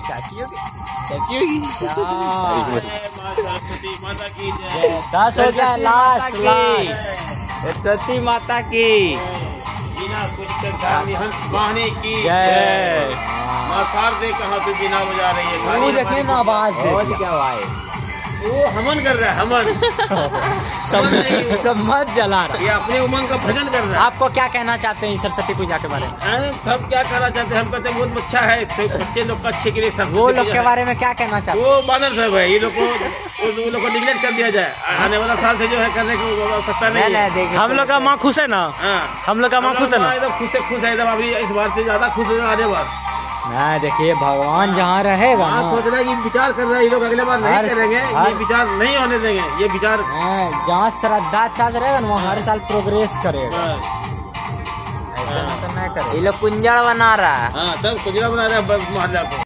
चाची होगी। सरस्वती माता की जय। 10 हो गया, लास्ट सरस्वती माता की बिना कुछ कर हंस बहाने की जय। माँ शारदे कहाँ पे बिना बजा रही है। वो देखिए ना आवाज और क्या भाई, वो हमन कर रहा है, हमन सब मत जला रहा। ये अपने उमंग का भजन कर रहा है। आपको क्या कहना चाहते हैं सरस्वती पूजा के बारे में? हम क्या कहना चाहते हैं, हम कहते हैं बहुत अच्छा है, तो बच्चे लोग का अच्छे के लिए सब वो लोग के बारे में क्या कहना चाहते हैं? वो बानर सब है, ये लोग को वो लोग को निगलेक्ट कर दिया जाए। आने वाला साल से जो है करने को आवश्यकता नहीं है। हम लोग का माँ खुश है ना, हम लोग का माँ खुश है ना, एकदम खुश है एकदम। अभी इस बार से ज्यादा खुश है आने बार। ना देखिए भगवान जहाँ रहेगा ना, सोच रहा है, ये विचार कर रहे हैं ये लोग अगले बार नहीं करेंगे, ये विचार नहीं होने देंगे, ये विचार जहाँ श्रद्धा चार्ज रहेगा ना वहाँ हर साल प्रोग्रेस करेगा। ऐसा नहीं करे। ये लोग कुंजड़ बना रहा है। हाँ तब कुंजरा बना रहे हैं मोहल्ला को।